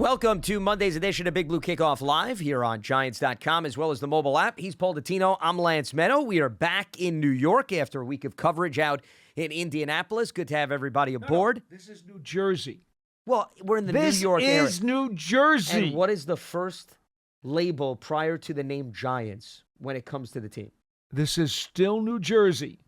Welcome to Monday's edition of Big Blue Kickoff Live here on Giants.com as well as the mobile app. He's Paul Dottino. I'm Lance Medow. We are back in New York after a week of coverage out in Indianapolis. Good to have everybody aboard. No, this is New Jersey. Well, we're in the New York area. This is New Jersey. And what is the first label prior to the name Giants when it comes to the team? This is still New Jersey.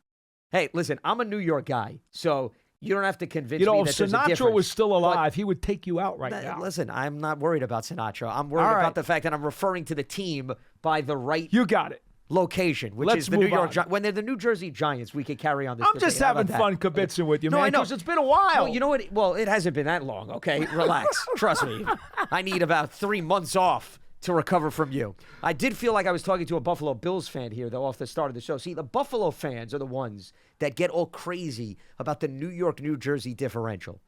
Hey, listen, I'm a New York guy, so you don't have to convince me that there's a difference. If Sinatra was still alive, he would take you out now. Listen, I'm not worried about Sinatra. I'm worried about the fact that I'm referring to the team by the right You got it. location, which is the New York Giants. When they're the New Jersey Giants, we could carry on this I'm just having fun kibitzing with you, man, because it's been a while. No, you know what? Well, it hasn't been that long, okay? Relax. Trust me. I need about 3 months off to recover from you. I did feel like I was talking to a Buffalo Bills fan here, though, off the start of the show. See, the Buffalo fans are the ones that get all crazy about the New York-New Jersey differential.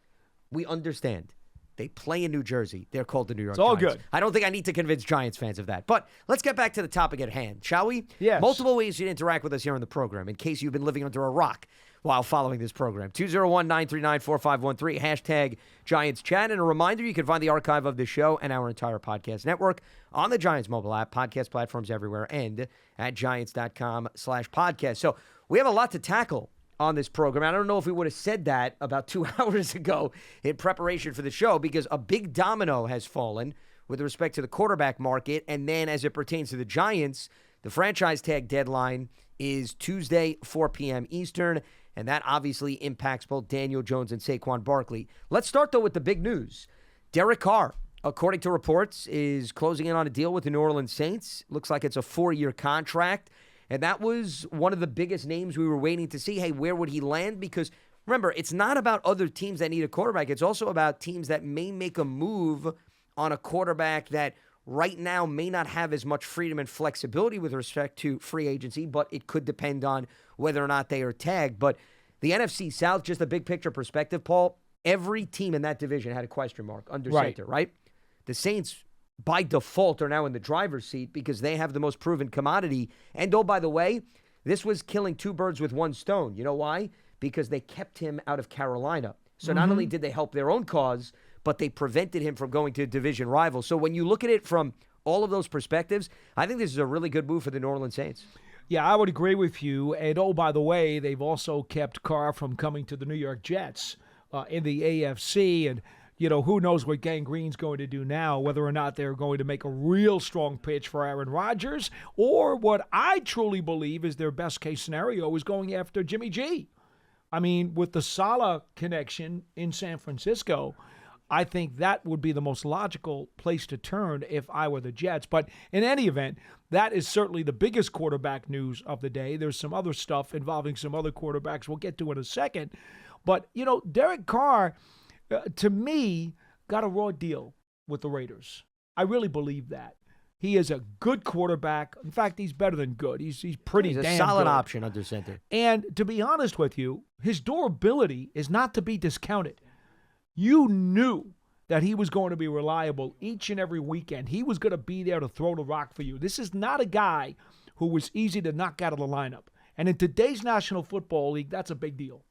We understand. They play in New Jersey. They're called the New York Giants. It's all good. I don't think I need to convince Giants fans of that. But let's get back to the topic at hand, shall we? Yes. Multiple ways you can interact with us here on the program in case you've been living under a rock while following this program. 201-939-4513, hashtag Giants Chat. And a reminder, you can find the archive of the show and our entire podcast network on the Giants mobile app, podcast platforms everywhere, and at Giants.com/podcast. So we have a lot to tackle on this program. I don't know if we would have said that about 2 hours ago in preparation for the show, because a big domino has fallen with respect to the quarterback market. And then as it pertains to the Giants, the franchise tag deadline is Tuesday, 4 p.m. Eastern, and that obviously impacts both Daniel Jones and Saquon Barkley. Let's start, though, with the big news. Derek Carr, according to reports, is closing in on a deal with the New Orleans Saints. Looks like it's a 4-year contract. And that was one of the biggest names we were waiting to see. Hey, where would he land? Because remember, it's not about other teams that need a quarterback. It's also about teams that may make a move on a quarterback that right now may not have as much freedom and flexibility with respect to free agency, but it could depend on whether or not they are tagged. But the NFC South, just a big picture perspective, Paul, every team in that division had a question mark under center, right? The Saints, by default, are now in the driver's seat because they have the most proven commodity. And, oh, by the way, this was killing two birds with one stone. You know why? Because they kept him out of Carolina. So not only did they help their own cause, but they prevented him from going to a division rival. So when you look at it from all of those perspectives, I think this is a really good move for the New Orleans Saints. Yeah, I would agree with you. And, oh, by the way, they've also kept Carr from coming to the New York Jets in the AFC. And, you know, who knows what Gang Green's going to do now, whether or not they're going to make a real strong pitch for Aaron Rodgers, or what I truly believe is their best-case scenario is going after Jimmy G. I mean, with the Saleh connection in San Francisco, I think that would be the most logical place to turn if I were the Jets. But in any event, that is certainly the biggest quarterback news of the day. There's some other stuff involving some other quarterbacks we'll get to in a second. But, you know, Derek Carr, to me, got a raw deal with the Raiders. I really believe that. He is a good quarterback. In fact, he's better than good. He's pretty damn good. He's a solid option under center. And to be honest with you, his durability is not to be discounted. You knew that he was going to be reliable each and every weekend. He was going to be there to throw the rock for you. This is not a guy who was easy to knock out of the lineup. And in today's National Football League, that's a big deal.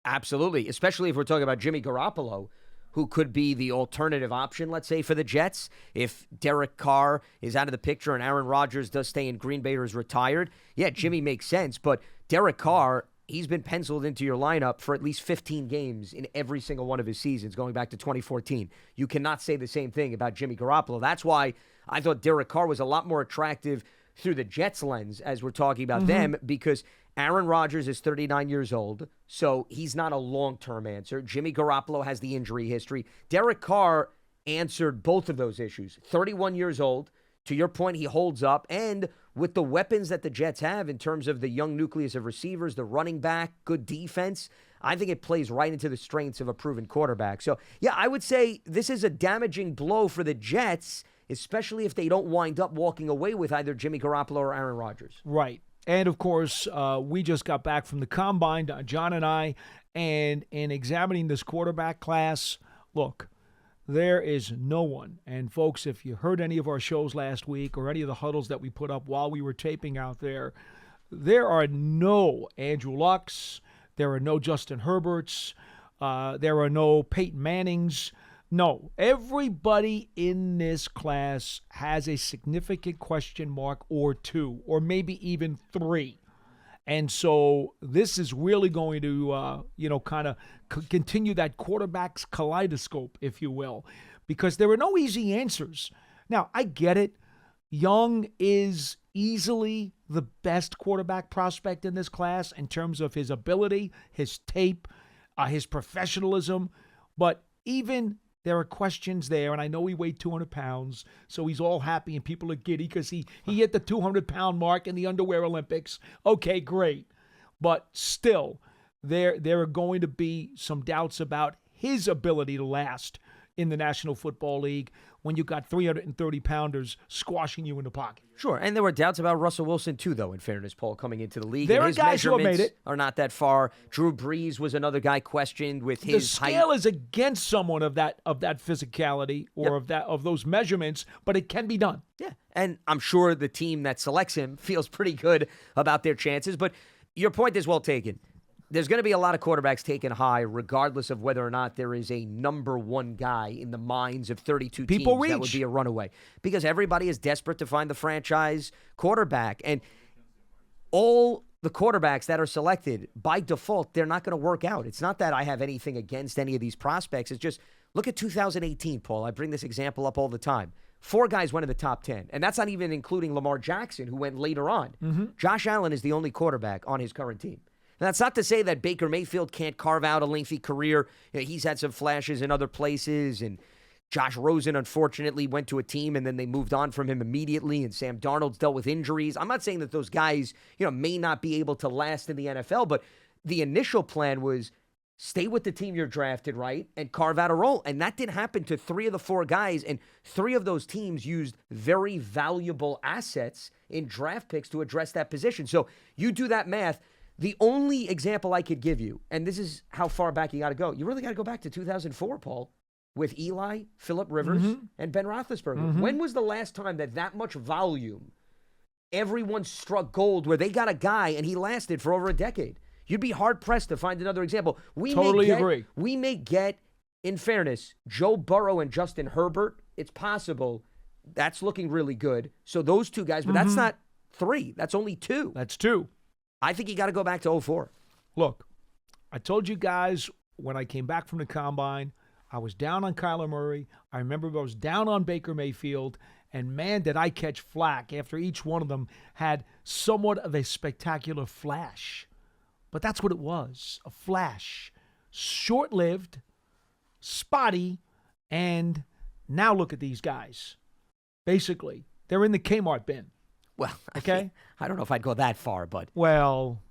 Absolutely, especially if we're talking about Jimmy Garoppolo, who could be the alternative option, let's say, for the Jets. If Derek Carr is out of the picture and Aaron Rodgers does stay in Green Bay or is retired, yeah, Jimmy makes sense. But Derek Carr, he's been penciled into your lineup for at least 15 games in every single one of his seasons going back to 2014. You cannot say the same thing about Jimmy Garoppolo. That's why I thought Derek Carr was a lot more attractive through the Jets lens as we're talking about them, because Aaron Rodgers is 39 years old, so he's not a long-term answer. Jimmy Garoppolo has the injury history. Derek Carr answered both of those issues. 31 years old. To your point, he holds up. And with the weapons that the Jets have in terms of the young nucleus of receivers, the running back, good defense, I think it plays right into the strengths of a proven quarterback. So, yeah, I would say this is a damaging blow for the Jets, especially if they don't wind up walking away with either Jimmy Garoppolo or Aaron Rodgers. Right. And, of course, we just got back from the Combine, John and I, and in examining this quarterback class, look, there is no one. And, folks, if you heard any of our shows last week or any of the huddles that we put up while we were taping out there, there are no Andrew Lucks, there are no Justin Herberts, there are no Peyton Mannings, No, everybody in this class has a significant question mark or two, or maybe even three. And so this is really going to, kind of continue that quarterback's kaleidoscope, if you will, because there are no easy answers. Now, I get it. Young is easily the best quarterback prospect in this class in terms of his ability, his tape, his professionalism. But even there are questions there, and I know he weighed 200 pounds, so he's all happy and people are giddy because he hit the 200-pound mark in the underwear Olympics. Okay, great. But still, there are going to be some doubts about his ability to last in the National Football League when you got 330-pounders squashing you in the pocket. Sure, and there were doubts about Russell Wilson too, though, in fairness, Paul, coming into the league. There and are his guys who have measurements made it. are not that far. Drew Brees was another guy questioned with his height. The scale is against someone of that physicality or of those measurements, but it can be done. Yeah, and I'm sure the team that selects him feels pretty good about their chances, but your point is well taken. There's going to be a lot of quarterbacks taken high, regardless of whether or not there is a number one guy in the minds of 32 teams that would be a runaway. Because everybody is desperate to find the franchise quarterback. And all the quarterbacks that are selected, by default, they're not going to work out. It's not that I have anything against any of these prospects. It's just, look at 2018, Paul. I bring this example up all the time. 4 guys went in the top 10, and that's not even including Lamar Jackson, who went later on. Mm-hmm. Josh Allen is the only quarterback on his current team. Now, that's not to say that Baker Mayfield can't carve out a lengthy career. He's had some flashes in other places, and Josh Rosen, unfortunately, went to a team, and then they moved on from him immediately, and Sam Darnold's dealt with injuries. I'm not saying that those guys, may not be able to last in the NFL, but the initial plan was stay with the team you're drafted, right, and carve out a role. And that didn't happen to 3 of the 4 guys, and 3 of those teams used very valuable assets in draft picks to address that position. So you do that math. The only example I could give you, and this is how far back you got to go, you really got to go back to 2004, Paul, with Eli, Phillip Rivers, and Ben Roethlisberger. Mm-hmm. When was the last time that much volume, everyone struck gold where they got a guy and he lasted for over a decade? You'd be hard-pressed to find another example. Totally agree. We may get, in fairness, Joe Burrow and Justin Herbert. It's possible. That's looking really good. So those 2 guys, but that's not 3. That's only 2. That's 2. I think you got to go back to 04. Look, I told you guys when I came back from the Combine, I was down on Kyler Murray. I remember I was down on Baker Mayfield. And man, did I catch flack after each one of them had somewhat of a spectacular flash. But that's what it was, a flash. Short-lived, spotty, and now look at these guys. Basically, they're in the Kmart bin. Well, okay. I don't know if I'd go that far, but well,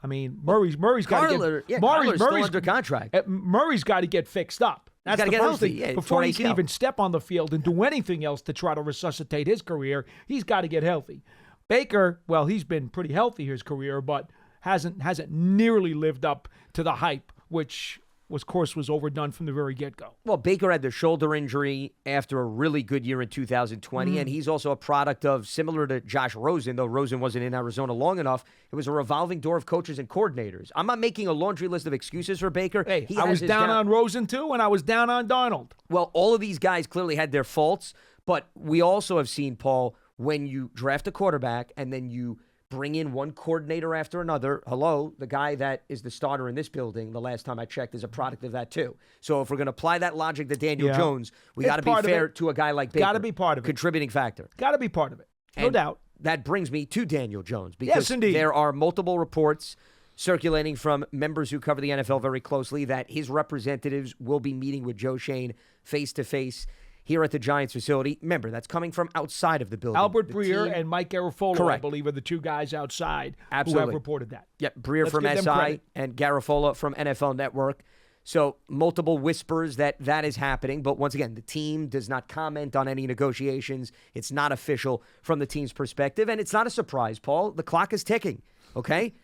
I mean, Murray's got to get Murray's still under contract. Murray's got to get fixed up. That's the first thing. Before he can even step on the field and do anything else to try to resuscitate his career, he's got to get healthy. Baker, well, he's been pretty healthy his career, but hasn't nearly lived up to the hype, which was overdone from the very get-go. Well, Baker had the shoulder injury after a really good year in 2020, and he's also a product of, similar to Josh Rosen, though Rosen wasn't in Arizona long enough, it was a revolving door of coaches and coordinators. I'm not making a laundry list of excuses for Baker. Hey, I was down on Rosen, too, and I was down on Darnold. Well, all of these guys clearly had their faults, but we also have seen, Paul, when you draft a quarterback and then you bring in one coordinator after another. Hello, the guy that is the starter in this building, the last time I checked, is a product of that too. So if we're going to apply that logic to Daniel Jones, we got to be fair to a guy like Baker. Got to be part of it. Contributing factor. Got to be part of it. No doubt. That brings me to Daniel Jones because yes, indeed. There are multiple reports circulating from members who cover the NFL very closely that his representatives will be meeting with Joe Schoen face-to-face here at the Giants facility. Remember, that's coming from outside of the building. Albert Breer and Mike Garafolo, I believe, are the 2 guys outside who have reported that. Yep, Breer from SI and Garafolo from NFL Network. So multiple whispers that is happening. But once again, the team does not comment on any negotiations. It's not official from the team's perspective. And it's not a surprise, Paul. The clock is ticking, okay?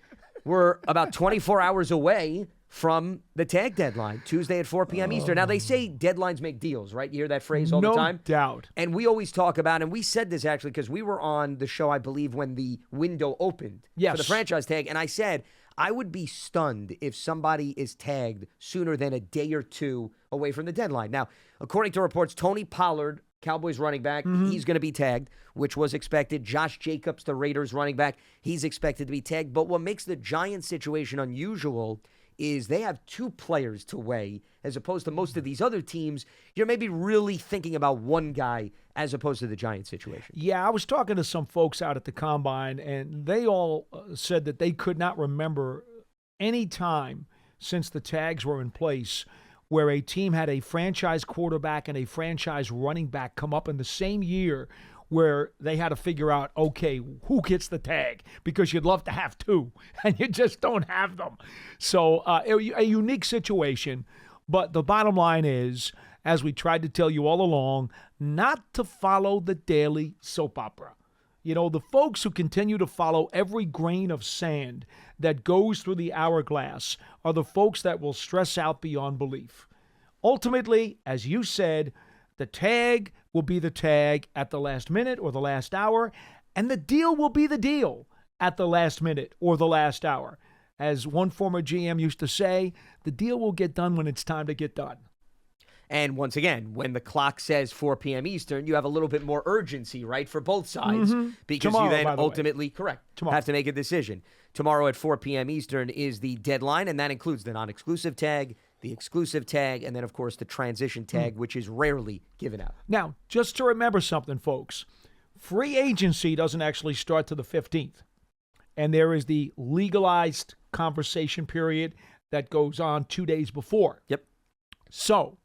We're about 24 hours away from the tag deadline, Tuesday at 4 p.m. Eastern. Now, they say deadlines make deals, right? You hear that phrase all the time? No doubt. And we always talk about, and we said this actually because we were on the show, I believe, when the window opened for the franchise tag. And I said, I would be stunned if somebody is tagged sooner than a day or 2 away from the deadline. Now, according to reports, Tony Pollard, Cowboys running back, he's going to be tagged, which was expected. Josh Jacobs, the Raiders running back, he's expected to be tagged. But what makes the Giants situation unusual is they have 2 players to weigh, as opposed to most of these other teams. You're maybe really thinking about one guy as opposed to the Giants situation. Yeah, I was talking to some folks out at the Combine, and they all said that they could not remember any time since the tags were in place where a team had a franchise quarterback and a franchise running back come up in the same year where they had to figure out, okay, who gets the tag? Because you'd love to have 2, and you just don't have them. So a unique situation. But the bottom line is, as we tried to tell you all along, not to follow the daily soap opera. You know, the folks who continue to follow every grain of sand that goes through the hourglass are the folks that will stress out beyond belief. Ultimately, as you said, the tag will be the tag at the last minute or the last hour, and the deal will be the deal at the last minute or the last hour. As one former GM used to say, the deal will get done when it's time to get done. And once again, when the clock says 4 p.m. Eastern, you have a little bit more urgency, right, for both sides, because Tomorrow, you then by the way. ultimately, Tomorrow. have to make a decision. Tomorrow at 4 p.m. Eastern is the deadline, and that includes the non-exclusive tag, the exclusive tag, and then, of course, the transition tag, which is rarely given out. Now, just to remember something, folks, free agency doesn't actually start to the 15th, and there is the legalized conversation period that goes on 2 days before. Yep. So,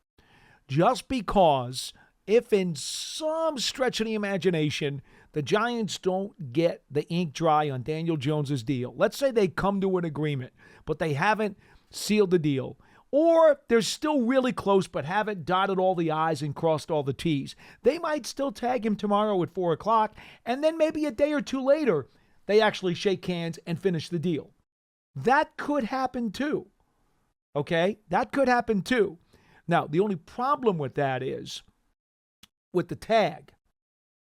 just because if in some stretch of the imagination the Giants don't get the ink dry on Daniel Jones's deal, let's say they come to an agreement, but they haven't sealed the deal, or they're still really close but haven't dotted all the I's and crossed all the T's, they might still tag him tomorrow at 4 o'clock, and then maybe a day or 2 later, they actually shake hands and finish the deal. That could happen too. Okay? That could happen too. Now, the only problem with that is with the tag,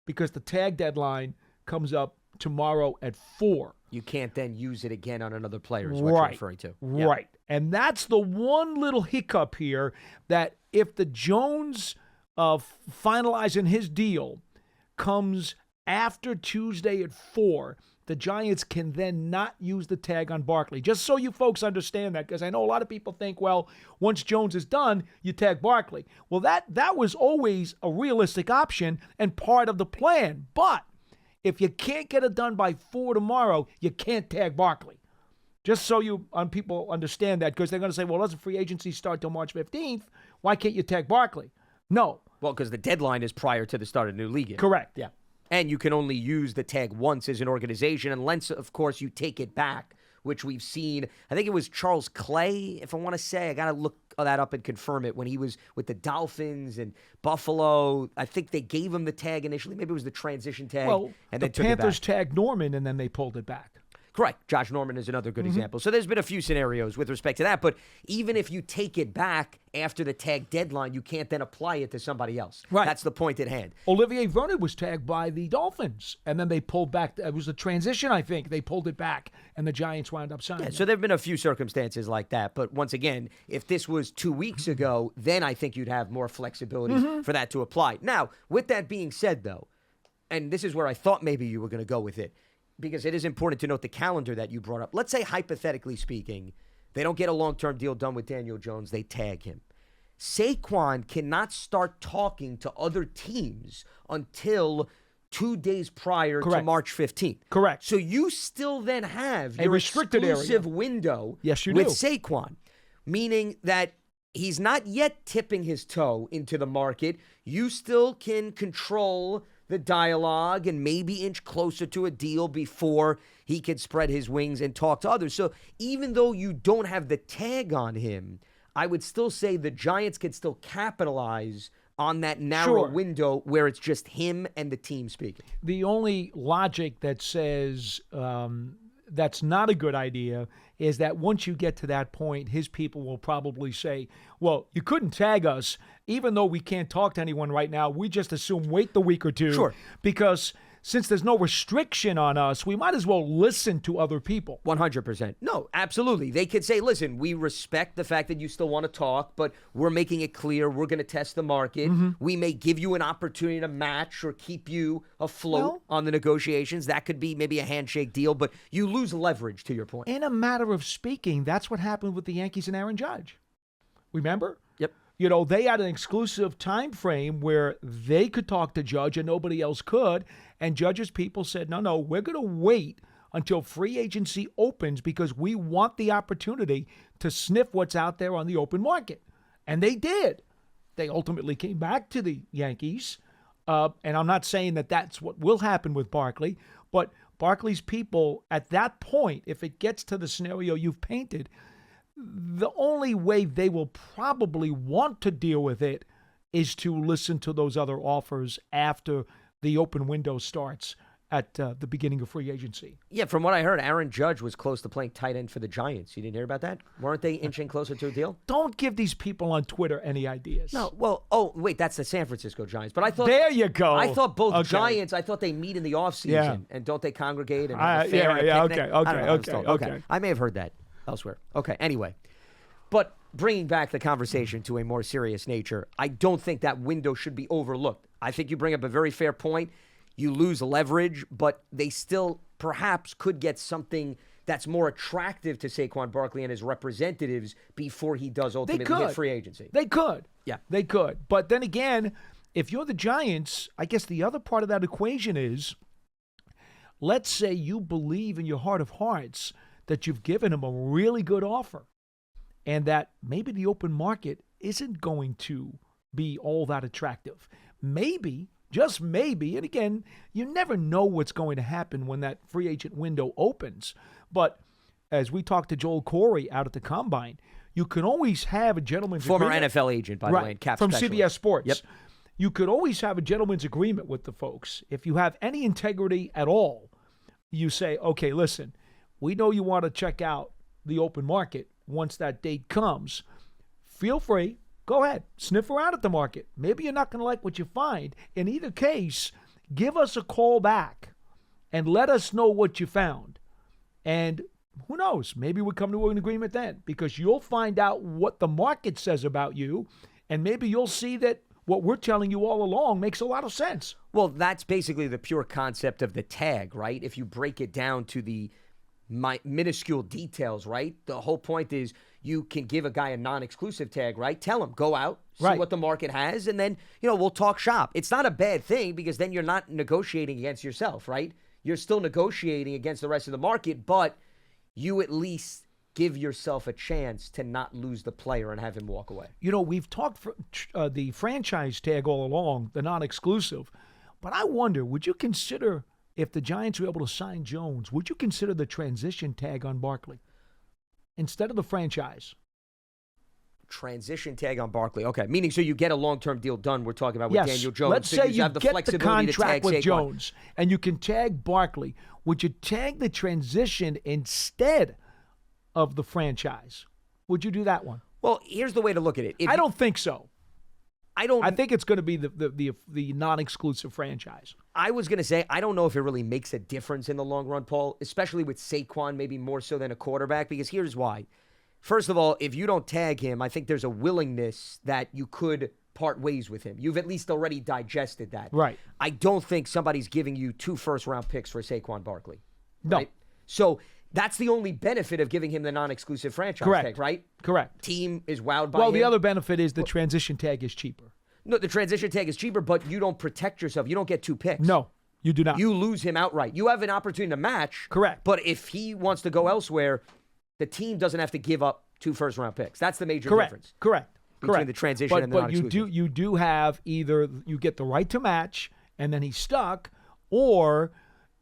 because the tag deadline comes up tomorrow at 4. You can't then use it again on another player is what you're referring to. Right. And that's the one little hiccup here, that if the Jones finalizing his deal comes after Tuesday at 4, the Giants can then not use the tag on Barkley. Just so you folks understand that, because I know a lot of people think, well, once Jones is done, you tag Barkley. Well, that was always a realistic option and part of the plan. But if you can't get it done by 4 tomorrow, you can't tag Barkley. Just so people understand that, because they're going to say, well, doesn't free agency start till March 15th? Why can't you tag Barkley? No. Well, because the deadline is prior to the start of the new league year. Correct. Yeah. And you can only use the tag once as an organization, unless, of course, you take it back, which we've seen. I think it was Charles Clay, if I want to say. I got to look that up and confirm it. When he was with the Dolphins and Buffalo, I think they gave him the tag initially. Maybe it was the transition tag. Well, and the then took it Panthers back. tagged Norman, and then they pulled it back. Correct. Josh Norman is another good example. So there's been a few scenarios with respect to that. But even if you take it back after the tag deadline, you can't then apply it to somebody else. Right. That's the point at hand. Olivier Vernon was tagged by the Dolphins, and then they pulled back. It was a transition, I think. They pulled it back, and the Giants wound up signing. Yeah, so there have been a few circumstances like that. But once again, if this was 2 weeks ago, then I think you'd have more flexibility for that to apply. Now, with that being said, though, and this is where I thought maybe you were going to go with it, because it is important to note the calendar that you brought up. Let's say, hypothetically speaking, they don't get a long-term deal done with Daniel Jones. They tag him. Saquon cannot start talking to other teams until 2 days prior to March 15th. Correct. So you still then have a your restricted exclusive area. window Yes, you with do. Saquon, meaning that he's not yet tipping his toe into the market. You still can control the dialogue and maybe inch closer to a deal before he could spread his wings and talk to others. So even though you don't have the tag on him, I would still say the Giants could still capitalize on that narrow window where it's just him and the team speaking. The only logic that says that's not a good idea is that once you get to that point, his people will probably say, well, you couldn't tag us, even though we can't talk to anyone right now. We just assume wait the week or two. Sure. Because since there's no restriction on us, we might as well listen to other people. 100%. No, absolutely. They could say, listen, we respect the fact that you still want to talk, but we're making it clear we're going to test the market. We may give you an opportunity to match or keep you afloat on the negotiations. That could be maybe a handshake deal, but you lose leverage, to your point. In a matter of speaking, that's what happened with the Yankees and Aaron Judge. Remember? Yep. You know, they had an exclusive time frame where they could talk to Judge and nobody else could. And Judge's people said, no, we're going to wait until free agency opens because we want the opportunity to sniff what's out there on the open market. And they did. They ultimately came back to the Yankees. And I'm not saying that that's what will happen with Barkley, but Barkley's people at that point, if it gets to the scenario you've painted, the only way they will probably want to deal with it is to listen to those other offers after the open window starts at the beginning of free agency. Yeah, from what I heard, Aaron Judge was close to playing tight end for the Giants. You didn't hear about that? Weren't they inching closer to a deal? Don't give these people on Twitter any ideas. No, well, wait, that's the San Francisco Giants. But I thought there you go. I thought both Giants. I thought they meet in the offseason, and don't they congregate and have a fair and a picnic? Okay. I may have heard that elsewhere. Okay, anyway. But bringing back the conversation to a more serious nature, I don't think that window should be overlooked. I think you bring up a very fair point. You lose leverage, but they still perhaps could get something that's more attractive to Saquon Barkley and his representatives before he does ultimately hit free agency. They could. Yeah. They could. But then again, if you're the Giants, I guess the other part of that equation is, let's say you believe in your heart of hearts that you've given him a really good offer and that maybe the open market isn't going to be all that attractive. Maybe, just maybe, and again, you never know what's going to happen when that free agent window opens. But as we talked to Joel Corey out at the Combine, you can always have a gentleman's agreement. agreement. NFL agent, by the way, and cap from specialist. CBS Sports. Yep. You could always have a gentleman's agreement with the folks. If you have any integrity at all, you say, okay, listen, we know you want to check out the open market once that date comes. Feel free. Go ahead. Sniff around at the market. Maybe you're not going to like what you find. In either case, give us a call back and let us know what you found. And who knows? Maybe we'll come to an agreement then, because you'll find out what the market says about you, and maybe you'll see that what we're telling you all along makes a lot of sense. Well, that's basically the pure concept of the tag, right? If you break it down to the minuscule details, right? The whole point is you can give a guy a non-exclusive tag, right? Tell him, go out, see what the market has, and then, we'll talk shop. It's not a bad thing because then you're not negotiating against yourself, right? You're still negotiating against the rest of the market, but you at least give yourself a chance to not lose the player and have him walk away. We've talked for the franchise tag all along, the non-exclusive, but I wonder, would you consider, if the Giants were able to sign Jones, would you consider the transition tag on Barkley instead of the franchise? Transition tag on Barkley. Okay, meaning so you get a long-term deal done. We're talking about with Daniel Jones. Let's so say you have the get flexibility the contract to tag with Jones and you can tag Barkley. Would you tag the transition instead of the franchise? Would you do that one? Well, here's the way to look at it. I don't think so. I think it's going to be the non-exclusive franchise. I was going to say, I don't know if it really makes a difference in the long run, Paul, especially with Saquon, maybe more so than a quarterback, because here's why. First of all, if you don't tag him, I think there's a willingness that you could part ways with him. You've at least already digested that. Right. I don't think somebody's giving you 2 first-round picks for Saquon Barkley. No. Right? So that's the only benefit of giving him the non-exclusive franchise tag, right? Correct. Team is wowed by him. Well, the other benefit is the transition tag is cheaper. No, the transition tag is cheaper, but you don't protect yourself. You don't get 2 picks. No, you do not. You lose him outright. You have an opportunity to match. Correct. But if he wants to go elsewhere, the team doesn't have to give up 2 first-round picks. That's the major difference. Correct. Between the transition and the non-exclusive. But you do have either you get the right to match and then he's stuck, or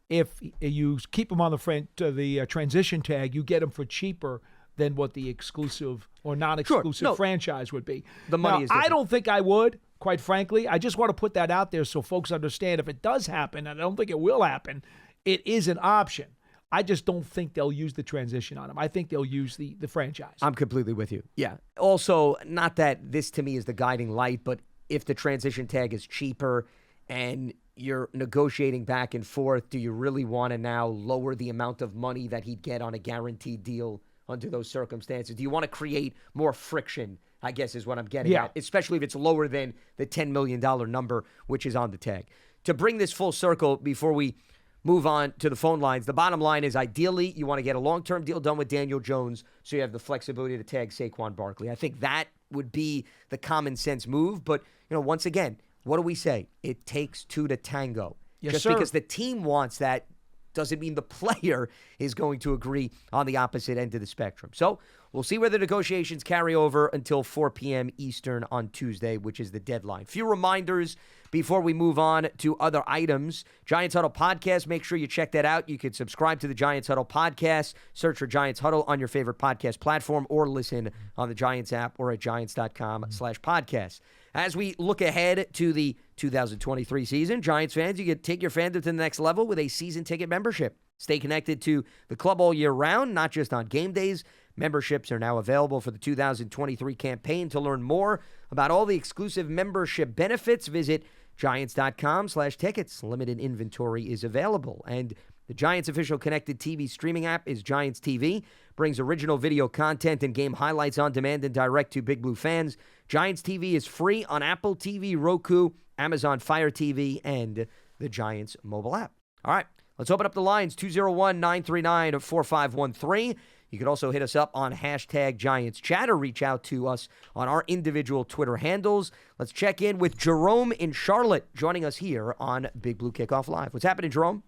if you keep him on the transition tag, you get him for cheaper than what the exclusive or non-exclusive franchise would be. The money is different. I don't think I would, quite frankly. I just want to put that out there so folks understand if it does happen, and I don't think it will happen, it is an option. I just don't think they'll use the transition on him. I think they'll use the franchise. I'm completely with you. Yeah. Also, not that this to me is the guiding light, but if the transition tag is cheaper and you're negotiating back and forth. Do you really want to now lower the amount of money that he'd get on a guaranteed deal under those circumstances? Do you want to create more friction, I guess is what I'm getting at, especially if it's lower than the $10 million number, which is on the tag. To bring this full circle before we move on to the phone lines, the bottom line is ideally you want to get a long-term deal done with Daniel Jones so you have the flexibility to tag Saquon Barkley. I think that would be the common sense move. But, once again, what do we say? It takes two to tango. Yes, Just sir. because the team wants that doesn't mean the player is going to agree on the opposite end of the spectrum. So we'll see where the negotiations carry over until 4 p.m. Eastern on Tuesday, which is the deadline. Few reminders before we move on to other items. Giants Huddle Podcast, make sure you check that out. You can subscribe to the Giants Huddle Podcast, search for Giants Huddle on your favorite podcast platform, or listen on the Giants app or at giants.com/podcast. As we look ahead to the 2023 season, Giants fans, you can take your fandom to the next level with a season ticket membership. Stay connected to the club all year round, not just on game days. Memberships are now available for the 2023 campaign. To learn more about all the exclusive membership benefits, visit giants.com/tickets. Limited inventory is available. And the Giants official connected TV streaming app is Giants TV. Brings original video content and game highlights on demand and direct to Big Blue fans. Giants TV is free on Apple TV, Roku, Amazon Fire TV, and the Giants mobile app. All right, let's open up the lines, 201-939-4513. You can also hit us up on hashtag Giants Chat or reach out to us on our individual Twitter handles. Let's check in with Jerome in Charlotte joining us here on Big Blue Kickoff Live. What's happening, Jerome?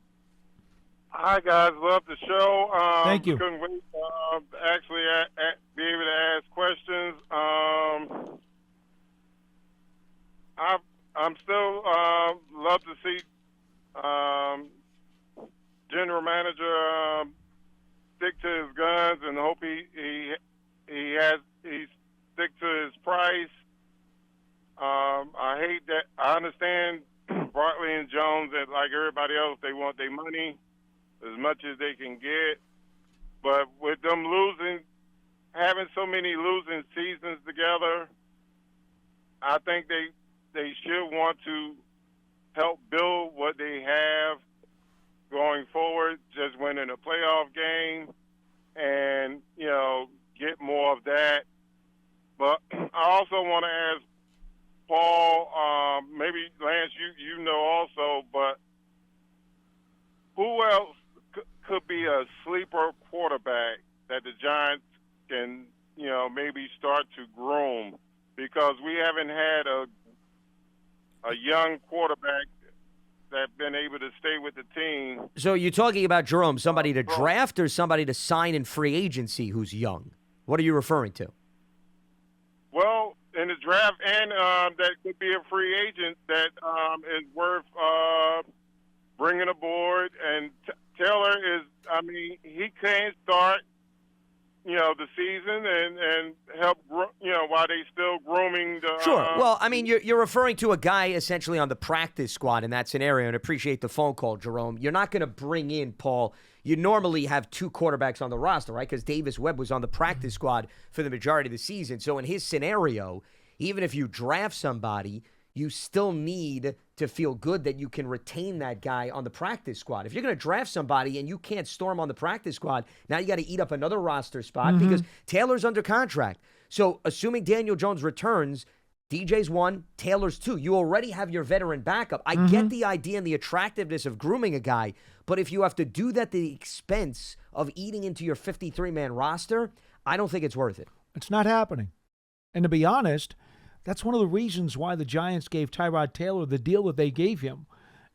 Hi, guys. Love the show. Thank you. Couldn't wait to actually be able to ask questions. I'm still love to see general manager stick to his guns and hope he stick to his price. I hate that. I understand Barkley and Jones, that like everybody else, they want their money as much as they can get. But with them having so many losing seasons together, I think they should want to help build what they have going forward, just winning a playoff game and, get more of that. But I also want to ask Paul, maybe Lance, you know also, but who else could be a sleeper quarterback that the Giants can, maybe start to groom? Because we haven't had a young quarterback that's been able to stay with the team. So you're talking about, Jerome, somebody to draft or somebody to sign in free agency who's young? What are you referring to? Well, in the draft, and that could be a free agent that is worth bringing aboard. And Taylor is, he can start, the season and help, while they still grooming the. Sure. Well, you're referring to a guy essentially on the practice squad in that scenario, and appreciate the phone call, Jerome. You're not going to bring in, Paul. You normally have two quarterbacks on the roster, right? Because Davis Webb was on the practice squad for the majority of the season. So in his scenario, even if you draft somebody, you still need to feel good that you can retain that guy on the practice squad. If you're going to draft somebody and you can't storm on the practice squad, now you got to eat up another roster spot because Taylor's under contract. So assuming Daniel Jones returns, DJ's one, Taylor's two. You already have your veteran backup. I get the idea and the attractiveness of grooming a guy, but if you have to do that at the expense of eating into your 53-man roster, I don't think it's worth it. It's not happening. And to be honest, that's one of the reasons why the Giants gave Tyrod Taylor the deal that they gave him.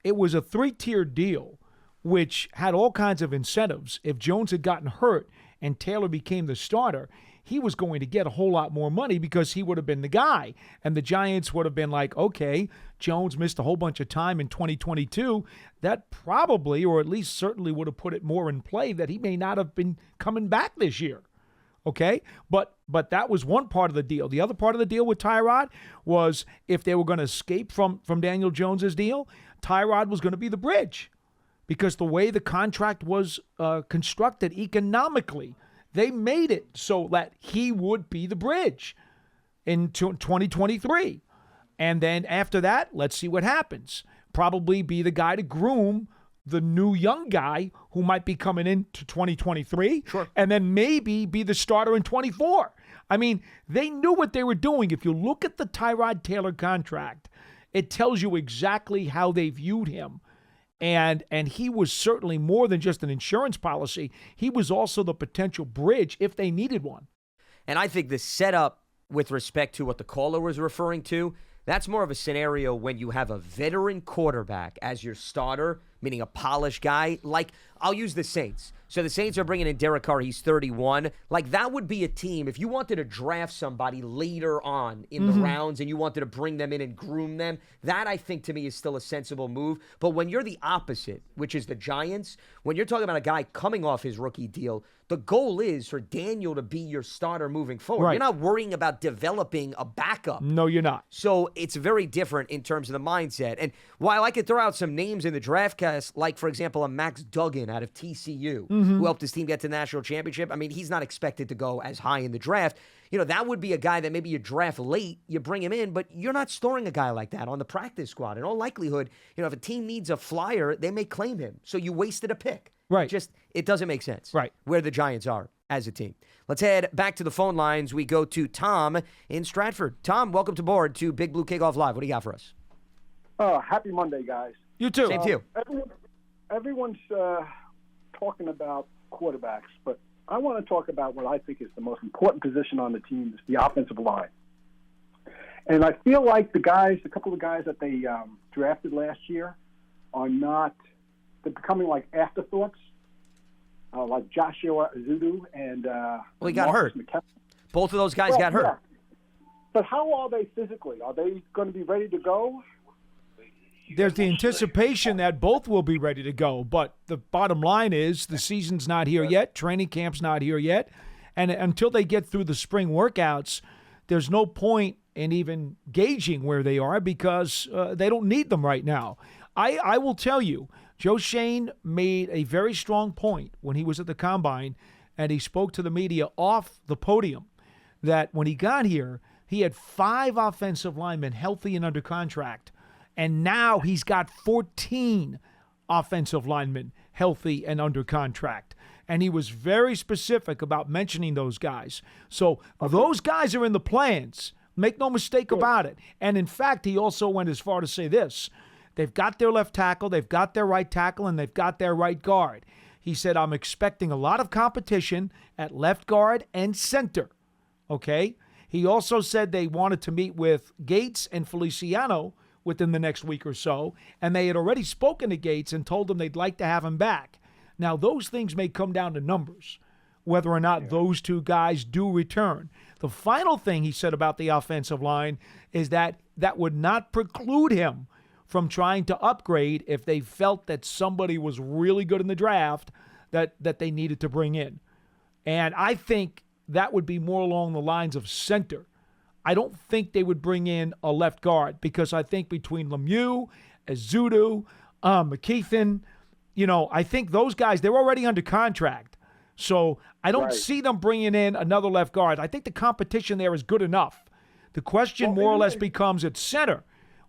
It was a 3-tiered deal, which had all kinds of incentives. If Jones had gotten hurt and Taylor became the starter, he was going to get a whole lot more money because he would have been the guy. And the Giants would have been like, okay, Jones missed a whole bunch of time in 2022. That probably, or at least certainly would have put it more in play that he may not have been coming back this year. Okay, but that was one part of the deal. The other part of the deal with Tyrod was if they were going to escape from Daniel Jones's deal, Tyrod was going to be the bridge, because the way the contract was constructed economically, they made it so that he would be the bridge in 2023. And then after that, let's see what happens. probably be the guy to groom the new young guy who might be coming into 2023, and then maybe be the starter in 24. I mean, they knew what they were doing. If you look at the Tyrod Taylor contract, it tells you exactly how they viewed him. And he was certainly more than just an insurance policy. He was also the potential bridge if they needed one. And I think the setup with respect to what the caller was referring to, that's more of a scenario when you have a veteran quarterback as your starter, meaning a polished guy. Like, I'll use the Saints. So the Saints are bringing in Derek Carr. He's 31. Like, that would be a team, if you wanted to draft somebody later on in the rounds and you wanted to bring them in and groom them, that, I think, to me, is still a sensible move. But when you're the opposite, which is the Giants, when you're talking about a guy coming off his rookie deal, the goal is for Daniel to be your starter moving forward. Right. You're not worrying about developing a backup. No, you're not. So it's very different in terms of the mindset. And while I could throw out some names in the draft cast, like, for example, a Max Duggan out of TCU, who helped his team get to the national championship, I mean, he's not expected to go as high in the draft. You know, that would be a guy that maybe you draft late, you bring him in, but you're not storing a guy like that on the practice squad. In all likelihood, you know, if a team needs a flyer, they may claim him. So you wasted a pick. Right. It doesn't make sense. Right. Where the Giants are as a team. Let's head back to the phone lines. We go to Tom in Stratford. Tom, welcome to board to Big Blue Kickoff Live. What do you got for us? Happy Monday, guys. You too. Same to you. Everyone's talking about quarterbacks, but I want to talk about what I think is the most important position on the team, is the offensive line. And I feel like a couple of guys that they drafted last year they're becoming like afterthoughts, like Joshua Azudu and he got hurt. McKenna. Both of those guys got hurt. Yeah. But how are they physically? Are they going to be ready to go? There's the anticipation that both will be ready to go, but the bottom line is the season's not here yet, training camp's not here yet, and until they get through the spring workouts, there's no point in even gauging where they are because they don't need them right now. I will tell you, Joe Shane made a very strong point when he was at the Combine, and he spoke to the media off the podium that when he got here, he had 5 offensive linemen healthy and under contract. And now he's got 14 offensive linemen healthy and under contract. And he was very specific about mentioning those guys. So those guys are in the plans. Make no mistake about it. And in fact, he also went as far to say this. They've got their left tackle, they've got their right tackle, and they've got their right guard. He said, I'm expecting a lot of competition at left guard and center. Okay? He also said they wanted to meet with Gates and Feliciano within the next week or so, and they had already spoken to Gates and told him they'd like to have him back. Now, those things may come down to numbers, whether or not those two guys do return. The final thing he said about the offensive line is that would not preclude him from trying to upgrade if they felt that somebody was really good in the draft that they needed to bring in. And I think that would be more along the lines of center. I don't think they would bring in a left guard because I think between Lemieux, Azudu, McKeithen, I think those guys, they're already under contract. So I don't see them bringing in another left guard. I think the competition there is good enough. The question more or less becomes at center,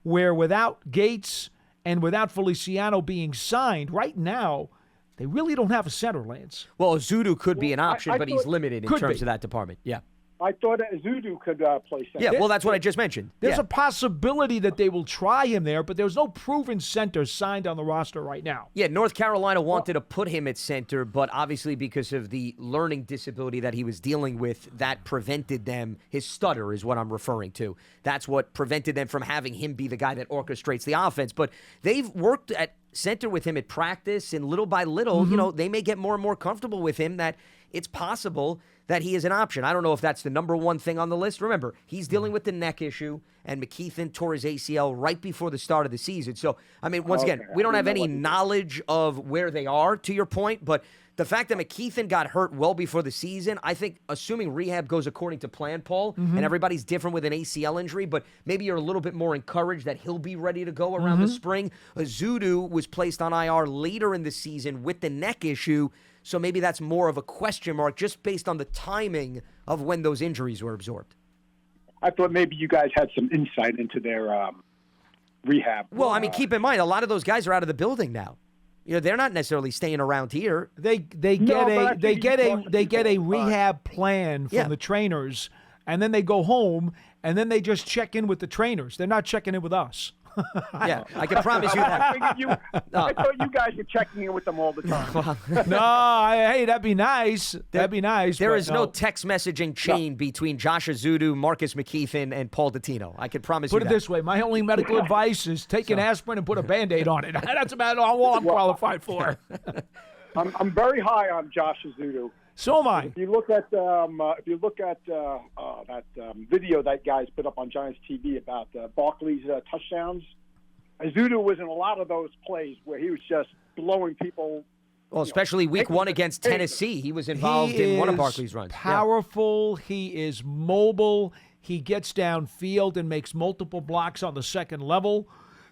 where without Gates and without Feliciano being signed, right now, they really don't have a center, Lance. Well, Azudu could be an option, I but he's limited in terms be. of that department. Yeah. I thought Azudu could play center. Yeah, well, that's what I just mentioned. There's Yeah. a possibility that they will try him there, but there's no proven center signed on the roster right now. Yeah, North Carolina wanted to put him at center, but obviously because of the learning disability that he was dealing with, that prevented them. His stutter is what I'm referring to. That's what prevented them from having him be the guy that orchestrates the offense. But they've worked at center with him at practice, and little by little, they may get more and more comfortable with him that it's possible that he is an option. I don't know if that's the number one thing on the list. Remember, he's dealing with the neck issue, and McKeithen tore his ACL right before the start of the season. So, I mean, once again, we don't have any knowledge of where they are, to your point, but the fact that McKeithen got hurt well before the season, I think, assuming rehab goes according to plan, Paul, and everybody's different with an ACL injury, but maybe you're a little bit more encouraged that he'll be ready to go around the spring. Azudu was placed on IR later in the season with the neck issue, so maybe that's more of a question mark just based on the timing of when those injuries were absorbed. I thought maybe you guys had some insight into their rehab. Well, I mean, keep in mind, a lot of those guys are out of the building now. They're not necessarily staying around here. They get a rehab plan from the trainers, and then they go home, and then they just check in with the trainers. They're not checking in with us. Yeah, I can promise you that. I thought you guys were checking in with them all the time. Hey, that'd be nice. That'd be nice. There is no text messaging chain between Josh Azudu, Marcus McKeithen, and Paul Dottino. I can promise you that. Put it this way, my only medical advice is take an aspirin and put a Band-Aid on it. That's about all I'm qualified for. I'm very high on Josh Azudu. So am I. If you look at that video that guys put up on Giants TV about Barkley's touchdowns, Azudu was in a lot of those plays where he was just blowing people. Well, especially week one against Tennessee, he was involved in one of Barkley's runs. Powerful. Yeah. He is mobile. He gets downfield and makes multiple blocks on the second level.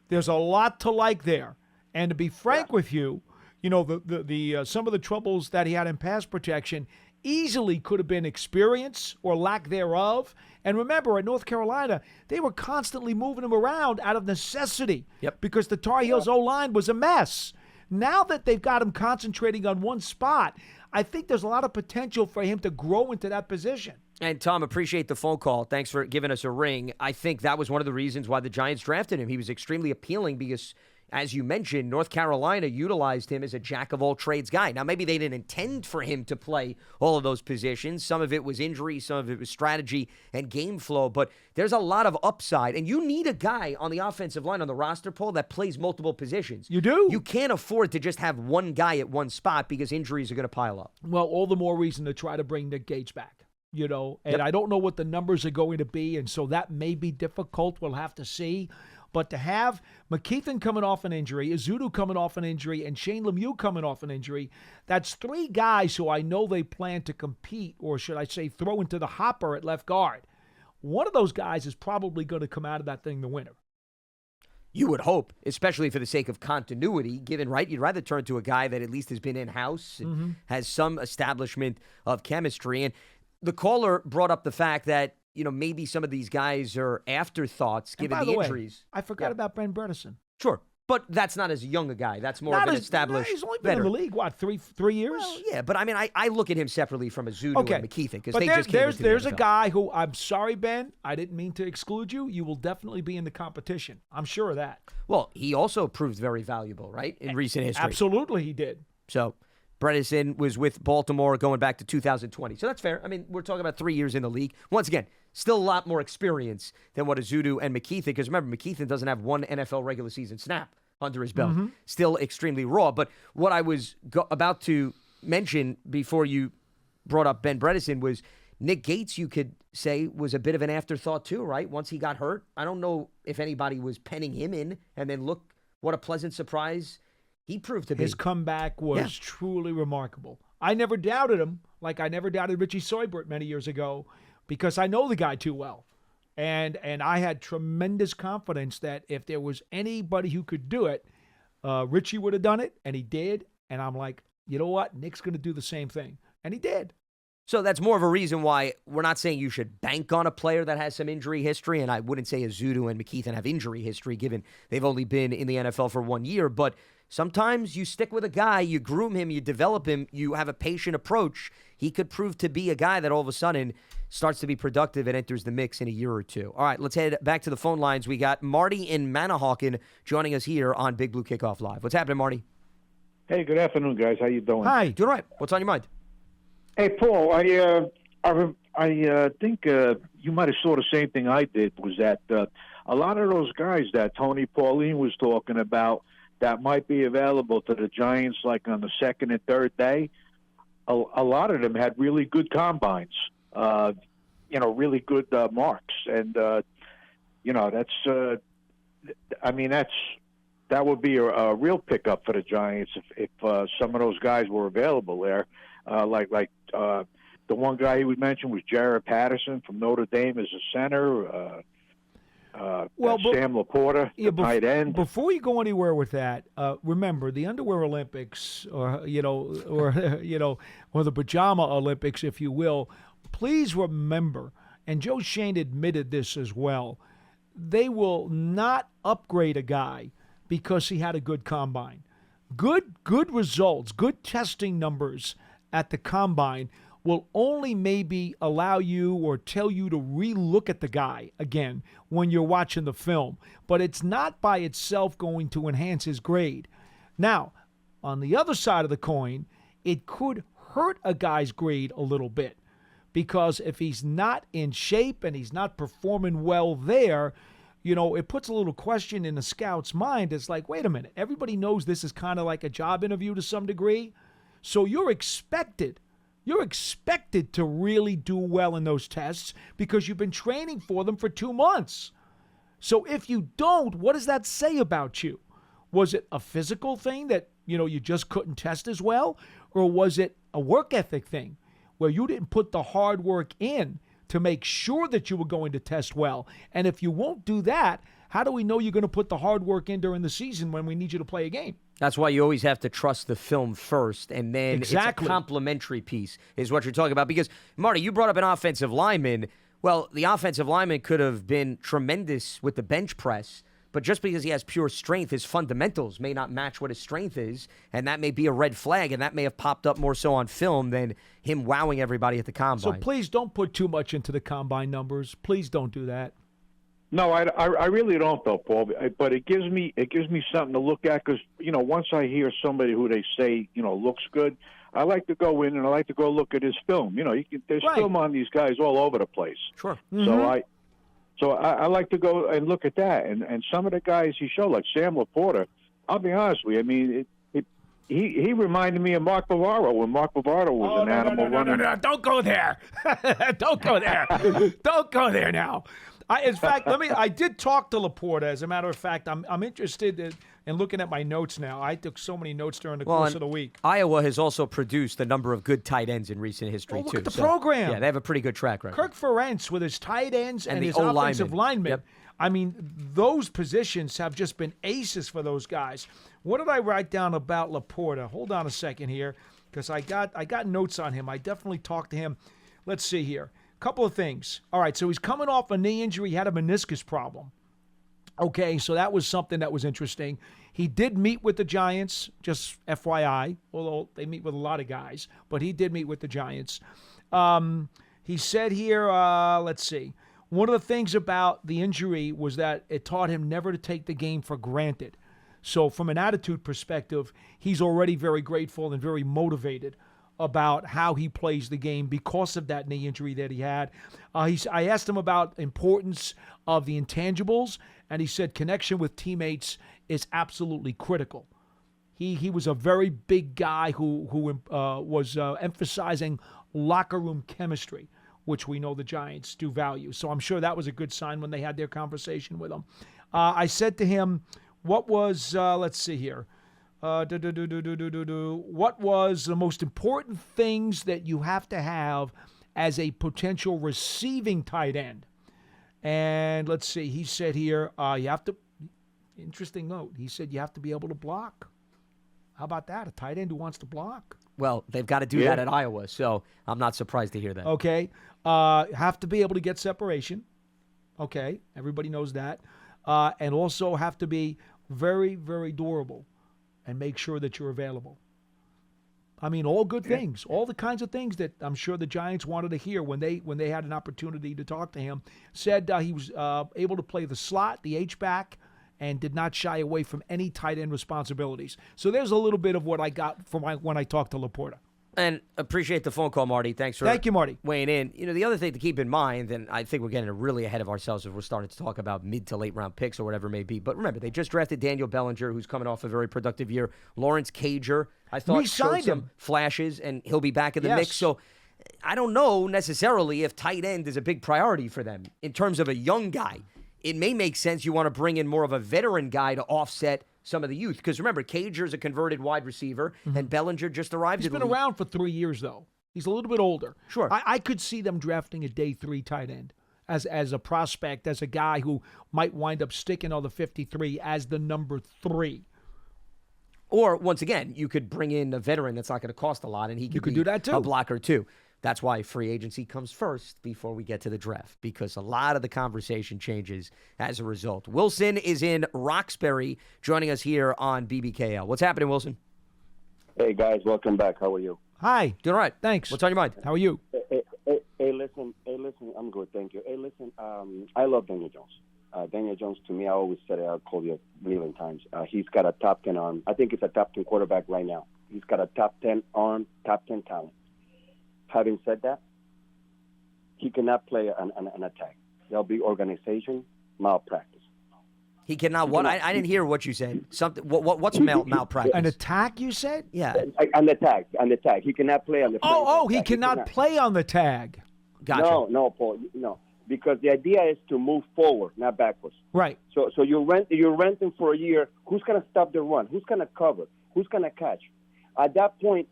There's a lot to like there. And to be frank with you, the some of the troubles that he had in pass protection easily could have been experience or lack thereof. And remember, at North Carolina, they were constantly moving him around out of necessity because the Tar Heels O-line was a mess. Now that they've got him concentrating on one spot, I think there's a lot of potential for him to grow into that position. And, Tom, appreciate the phone call. Thanks for giving us a ring. I think that was one of the reasons why the Giants drafted him. He was extremely appealing because, as you mentioned, North Carolina utilized him as a jack-of-all-trades guy. Now, maybe they didn't intend for him to play all of those positions. Some of it was injury, some of it was strategy and game flow, but there's a lot of upside. And you need a guy on the offensive line on the roster, Paul, that plays multiple positions. You do. You can't afford to just have one guy at one spot because injuries are going to pile up. Well, all the more reason to try to bring Nick Gates back, and I don't know what the numbers are going to be, and so that may be difficult. We'll have to see. But to have McKeithen coming off an injury, Azudu coming off an injury, and Shane Lemieux coming off an injury, that's three guys who I know they plan to compete, or should I say throw into the hopper at left guard. One of those guys is probably going to come out of that thing the winner. You would hope, especially for the sake of continuity, given, right, you'd rather turn to a guy that at least has been in-house and has some establishment of chemistry. And the caller brought up the fact that maybe some of these guys are afterthoughts given the injuries. I forgot about Ben Bredesen. Sure. But that's not as young a guy. That's more of an established He's only been in the league, what, three years? Well, yeah, but I mean, I look at him separately from Azudu and McKeithen because they just there's a guy who, I'm sorry, Ben, I didn't mean to exclude you. You will definitely be in the competition. I'm sure of that. Well, he also proved very valuable, right, in recent history. Absolutely, he did. So Bredesen was with Baltimore going back to 2020. So that's fair. I mean, we're talking about 3 years in the league. Once again, still a lot more experience than what Azudu and McKeithen, because remember, McKeithen doesn't have one NFL regular season snap under his belt. Still extremely raw. But what I was about to mention before you brought up Ben Bredesen was Nick Gates, you could say, was a bit of an afterthought too, right? Once he got hurt. I don't know if anybody was penning him in, and then look what a pleasant surprise he proved to be. His comeback was truly remarkable. I never doubted him, like I never doubted Richie Seubert many years ago, because I know the guy too well. And I had tremendous confidence that if there was anybody who could do it, Richie would have done it, and he did. And I'm like, you know what? Nick's going to do the same thing. And he did. So that's more of a reason why we're not saying you should bank on a player that has some injury history, and I wouldn't say Azudu and McKeithen have injury history, given they've only been in the NFL for 1 year. But sometimes you stick with a guy, you groom him, you develop him, you have a patient approach. He could prove to be a guy that all of a sudden starts to be productive and enters the mix in a year or two. All right, let's head back to the phone lines. We got Marty in Manahawkin joining us here on Big Blue Kickoff Live. What's happening, Marty? Hey, good afternoon, guys. How you doing? Hi. Doing all right. What's on your mind? Hey, Paul. I think you might have saw the same thing I did. Was that a lot of those guys that Tony Pauline was talking about that might be available to the Giants, like on the second and third day? A lot of them had really good combines. Really good marks, and that's. That would be a real pickup for the Giants if some of those guys were available there. The one guy he would mention was Jared Patterson from Notre Dame as a center. Sam Laporta, tight end. Before you go anywhere with that, remember the Underwear Olympics, or the Pajama Olympics, if you will. Please remember, and Joe Shane admitted this as well. they will not upgrade a guy because he had a good combine. Good results, good testing numbers at the combine will only maybe allow you or tell you to re-look at the guy again when you're watching the film. But it's not by itself going to enhance his grade. Now, on the other side of the coin, it could hurt a guy's grade a little bit. Because if he's not in shape and he's not performing well there, it puts a little question in the scout's mind. It's like, wait a minute, everybody knows this is kind of like a job interview to some degree. So you're expected to really do well in those tests because you've been training for them for 2 months. So if you don't, what does that say about you? Was it a physical thing that, you just couldn't test as well? Or was it a work ethic thing where you didn't put the hard work in to make sure that you were going to test well? And if you won't do that, how do we know you're going to put the hard work in during the season when we need you to play a game? That's why you always have to trust the film first, and then Exactly. It's a complementary piece is what you're talking about. Because, Marty, you brought up an offensive lineman. Well, the offensive lineman could have been tremendous with the bench press, but just because he has pure strength, his fundamentals may not match what his strength is, and that may be a red flag, and that may have popped up more so on film than him wowing everybody at the combine. So please don't put too much into the combine numbers. Please don't do that. No, I really don't though, Paul. But it gives me something to look at because once I hear somebody who they say looks good, I like to go in and I like to go look at his film. There's Right. film on these guys all over the place. Sure. Mm-hmm. So I like to go and look at that. And some of the guys he showed, like Sam Laporta, I'll be honest with you. I mean, he reminded me of Mark Bavaro when Mark Bavaro was animal running. No, don't go there. Don't go there. Don't go there now. In fact, I did talk to Laporta. As a matter of fact, I'm interested in looking at my notes now. I took so many notes during the course of the week. Iowa has also produced a number of good tight ends in recent history, look too. at the program. Yeah, they have a pretty good track record. Kirk Ferentz with his tight ends and the his O-linemen. offensive linemen. Yep. I mean, those positions have just been aces for those guys. What did I write down about Laporta? Hold on a second here, because I got notes on him. I definitely talked to him. Let's see here. Couple of things. All right, so he's coming off a knee injury. He had a meniscus problem. Okay, so that was something that was interesting. He did meet with the Giants, just FYI, although they meet with a lot of guys, but he did meet with the Giants. He said here, let's see, one of the things about the injury was that it taught him never to take the game for granted. So from an attitude perspective, he's already very grateful and very motivated about how he plays the game because of that knee injury that he had. I asked him about importance of the intangibles, and he said connection with teammates is absolutely critical. He was a very big guy who was emphasizing locker room chemistry, which we know the Giants do value. So I'm sure that was a good sign when they had their conversation with him. I said to him, what was, let's see here, what was the most important things that you have to have as a potential receiving tight end? And let's see, he said here, you have to, interesting note, he said you have to be able to block. How about that? A tight end who wants to block? Well, they've got to do that at Iowa, so I'm not surprised to hear that. Okay. Have to be able to get separation. Okay. Everybody knows that. And also have to be very, very durable and make sure that you're available. I mean, all good things, all the kinds of things that I'm sure the Giants wanted to hear when they had an opportunity to talk to him. Said he was able to play the slot, the H-back, and did not shy away from any tight end responsibilities. So there's a little bit of what I got from when I talked to Laporta. And appreciate the phone call, Marty. Thanks for Thank you, Marty. weighing in. The other thing to keep in mind, and I think we're getting really ahead of ourselves if we're starting to talk about mid to late round picks or whatever it may be. But remember, they just drafted Daniel Bellinger, who's coming off a very productive year. Lawrence Cager, I thought, showed some flashes, and he'll be back in the mix. So I don't know necessarily if tight end is a big priority for them in terms of a young guy. It may make sense you want to bring in more of a veteran guy to offset some of the youth. Because remember, Cager's a converted wide receiver, and Bellinger just arrived. He's been around for 3 years, though. He's a little bit older. Sure. I could see them drafting a day 3 tight end as a prospect, as a guy who might wind up sticking on the 53 as the number 3. Or, once again, you could bring in a veteran that's not going to cost a lot, and he could do that too. A blocker, too. That's why free agency comes first before we get to the draft, because a lot of the conversation changes as a result. Wilson is in Roxbury, joining us here on BBKL. What's happening, Wilson? Hey, guys. Welcome back. How are you? Hi. Doing all right. Thanks. What's on your mind? How are you? Hey, listen. I'm good, thank you. Hey, listen. I love Daniel Jones. Daniel Jones, to me, I always said it. I'll call you a million times. He's got a top 10 arm. I think he's a top 10 quarterback right now. He's got a top 10 arm, top 10 talent. Having said that, he cannot play an attack. There'll be organization, malpractice. He cannot what? I didn't hear what you said. Something. What's malpractice? An attack, you said? Yeah. An attack. He cannot play on the. He cannot play on the tag. Gotcha. No, Paul. No, because the idea is to move forward, not backwards. Right. So you're renting for a year. Who's going to stop the run? Who's going to cover? Who's going to catch? At that point,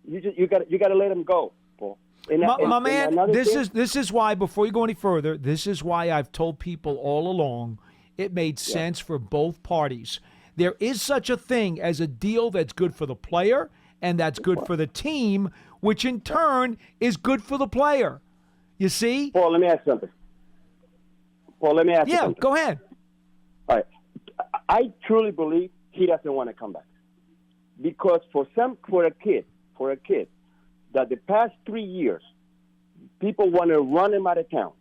you got to let him go, Paul. My man, this is why, before you go any further, this is why I've told people all along it made sense for both parties. There is such a thing as a deal that's good for the player and that's good for the team, which in turn is good for the player. You see? Paul, let me ask something. Yeah, go ahead. All right. I truly believe he doesn't want to come back. Because for a kid, that the past 3 years, people want to run him out of town.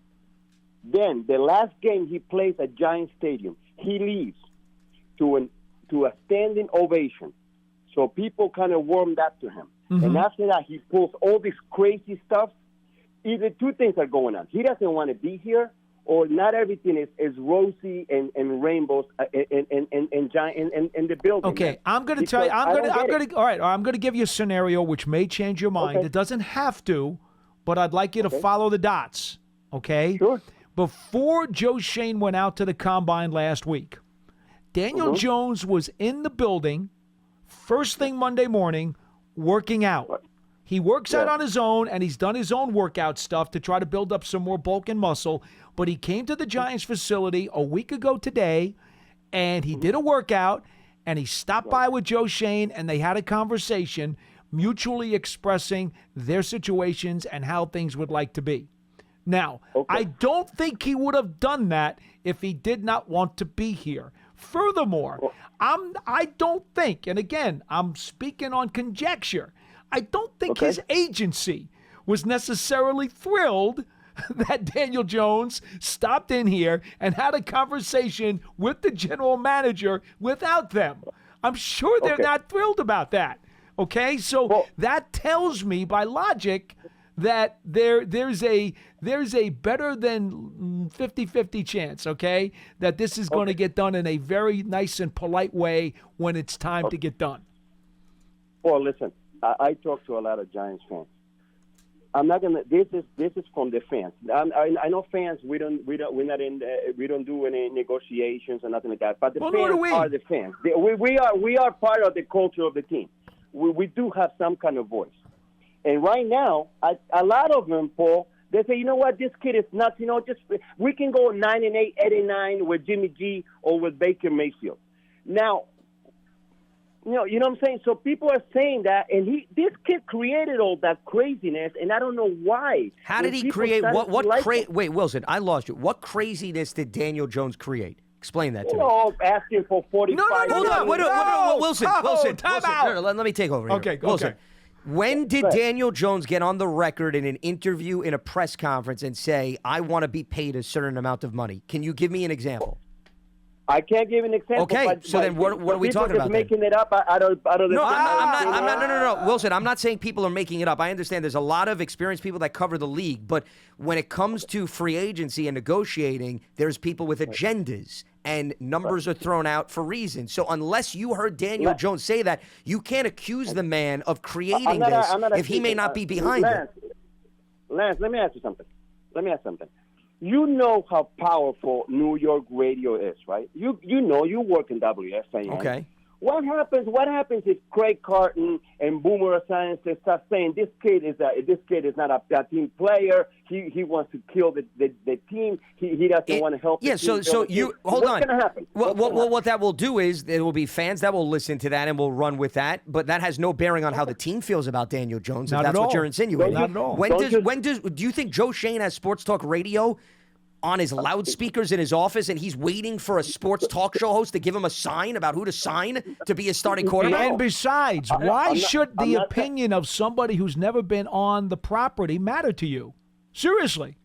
Then the last game he plays at Giant Stadium, he leaves to a standing ovation. So people kind of warmed up to him. Mm-hmm. And after that, he pulls all this crazy stuff. Either two things are going on. He doesn't want to be here, or not everything is rosy and rainbows in the building. Okay, man. I'm going to tell you. I'm going to give you a scenario which may change your mind. Okay. It doesn't have to, but I'd like you to follow the dots. Okay. Sure. Before Joe Shane went out to the combine last week, Daniel Jones was in the building first thing Monday morning working out. He works out on his own, and he's done his own workout stuff to try to build up some more bulk and muscle. But he came to the Giants facility a week ago today, and he did a workout, and he stopped by with Joe Shane, and they had a conversation, mutually expressing their situations and how things would like to be. Now, I don't think he would have done that if he did not want to be here. Furthermore, I don't think, and again, I'm speaking on conjecture, I don't think his agency was necessarily thrilled that Daniel Jones stopped in here and had a conversation with the general manager without them. I'm sure they're not thrilled about that. Okay, so that tells me by logic that there's a better than 50-50 chance, okay, that this is going to get done in a very nice and polite way when it's time to get done. Well, listen, I talk to a lot of Giants fans. I'm not gonna. This is from the fans. I know fans. We don't do any negotiations or nothing like that. But the fans are the fans. We are part of the culture of the team. We do have some kind of voice. And right now, a lot of them, Paul, they say, you know what, this kid is nuts. You know, we can go 9-8, 8-9 with Jimmy G or with Baker Mayfield. Now, you know what I'm saying? So people are saying that, and this kid created all that craziness, and I don't know why. How did he create wait, Wilson, I lost you. What craziness did Daniel Jones create? Explain that to me. Asking for 45. Hold on. Wilson. Time out. No, let me take over here. Okay, Wilson. When did Daniel Jones get on the record in an interview in a press conference and say, I want to be paid a certain amount of money? Can you give me an example? I can't give an example. Okay, so then what are we talking about? Making it up out of No, I'm not. No, Wilson, I'm not saying people are making it up. I understand there's a lot of experienced people that cover the league, but when it comes to free agency and negotiating, there's people with agendas, and numbers are thrown out for reasons. So unless you heard Daniel Jones say that, you can't accuse the man of creating this if he may not be behind it. Lance, let me ask you something. You know how powerful New York radio is, right? You know, you work in WFAN. Okay. What happens if Craig Carton and Boomer Esiason start saying this kid is not a team player. He wants to kill the team. He doesn't want to help. Yeah. The team So you hold on. What's going to happen? What that will do is there will be fans that will listen to that and will run with that, but that has no bearing on how the team feels about Daniel Jones. Not if that's at what all. you're insinuating. Not at all. Do you think Joe Shane has Sports Talk Radio on his loudspeakers in his office, and he's waiting for a sports talk show host to give him a sign about who to sign to be his starting quarterback? And besides, why should the opinion of somebody who's never been on the property matter to you? Seriously.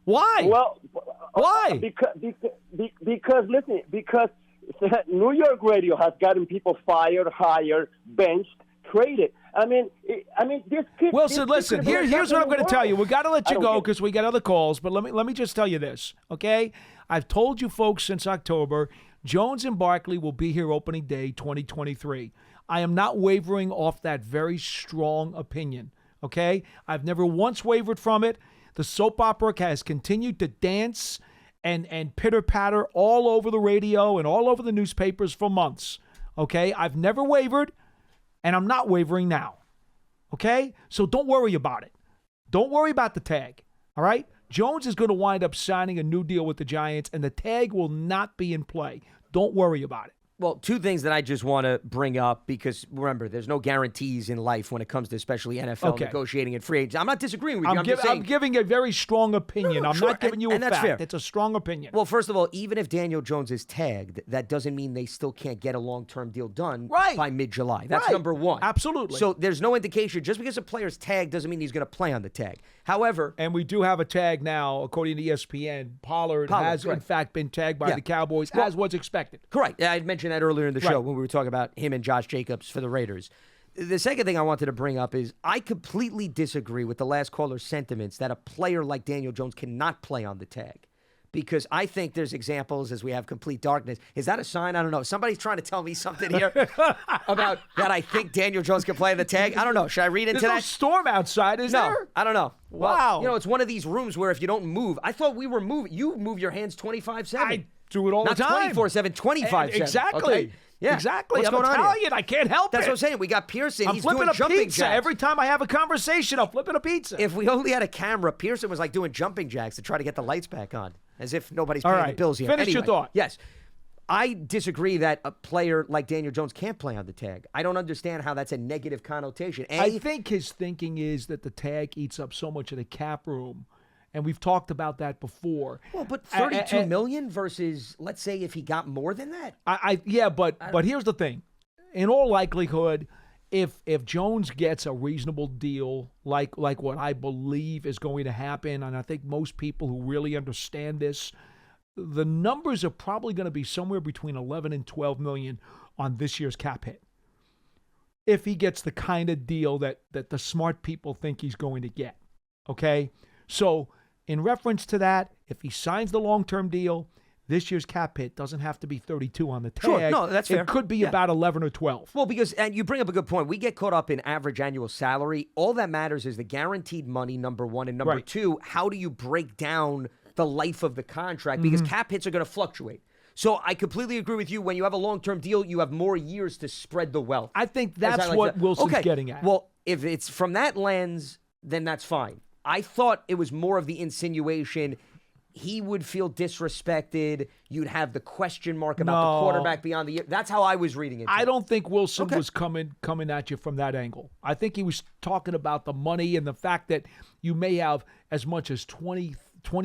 Why? Well, why? Because listen, because New York radio has gotten people fired, hired, benched, traded. I mean, this kid. Wilson, listen. Here's what I'm going to tell you. We got to let you go because we got other calls. But let me just tell you this, okay? I've told you folks since October, Jones and Barkley will be here opening day 2023. I am not wavering off that very strong opinion, okay? I've never once wavered from it. The soap opera has continued to dance and pitter-patter all over the radio and all over the newspapers for months, okay? I've never wavered. And I'm not wavering now, okay? So don't worry about it. Don't worry about the tag, all right? Jones is going to wind up signing a new deal with the Giants, and the tag will not be in play. Don't worry about it. Well, two things that I just want to bring up because, remember, there's no guarantees in life when it comes to especially NFL negotiating and free agents. I'm not disagreeing with you. I'm giving a very strong opinion. I'm not giving you a fact. Fair. It's a strong opinion. Well, first of all, even if Daniel Jones is tagged, that doesn't mean they still can't get a long-term deal done by mid-July. That's number one. Absolutely. So there's no indication. Just because a player's tagged doesn't mean he's going to play on the tag. However, and we do have a tag now, according to ESPN. Pollard has, in fact, been tagged by the Cowboys, as was expected. Correct. I had mentioned that earlier in the show when we were talking about him and Josh Jacobs for the Raiders. The second thing I wanted to bring up is I completely disagree with the last caller's sentiments that a player like Daniel Jones cannot play on the tag. Because I think there's examples as we have complete darkness. Is that a sign? I don't know. Somebody's trying to tell me something here about that I think Daniel Jones can play on the tag. I don't know. Should I read into that? There's no storm outside, is there? I don't know. Wow. Well, it's one of these rooms where if you don't move, I thought we were moving. You move your hands 25/7. I do it all the time. Not 24/7, 25/7. Exactly. Okay? Yeah. Exactly. What's I'm going on Italian. here? I can't help That's it. what I'm saying. We got Pearson. I'm He's flipping doing a jumping pizza. jacks. Every time I have a conversation, I'm flipping a pizza. If we only had a camera, Pearson was like doing jumping jacks to try to get the lights back on, as if nobody's paying the bills here. Finish your thought. Yes. I disagree that a player like Daniel Jones can't play on the tag. I don't understand how that's a negative connotation. I think his thinking is that the tag eats up so much of the cap room. And we've talked about that before. Well, but $32 million versus, let's say, if he got more than that. But here's the thing. In all likelihood, if Jones gets a reasonable deal, like what I believe is going to happen, and I think most people who really understand this, the numbers are probably going to be somewhere between 11 and 12 million on this year's cap hit. If he gets the kind of deal that the smart people think he's going to get. Okay? So, in reference to that, if he signs the long-term deal, this year's cap hit doesn't have to be 32 on the tag. Sure, no, that's fair. It could be about 11 or 12. Well, and you bring up a good point. We get caught up in average annual salary. All that matters is the guaranteed money, number one, and number two, how do you break down the life of the contract? Because cap hits are going to fluctuate. So I completely agree with you. When you have a long-term deal, you have more years to spread the wealth. I think that's what Wilson's getting at. Well, if it's from that lens, then that's fine. I thought it was more of the insinuation he would feel disrespected. You'd have the question mark about the quarterback beyond the year. That's how I was reading it. I don't think Wilson was coming at you from that angle. I think he was talking about the money and the fact that you may have as much as $20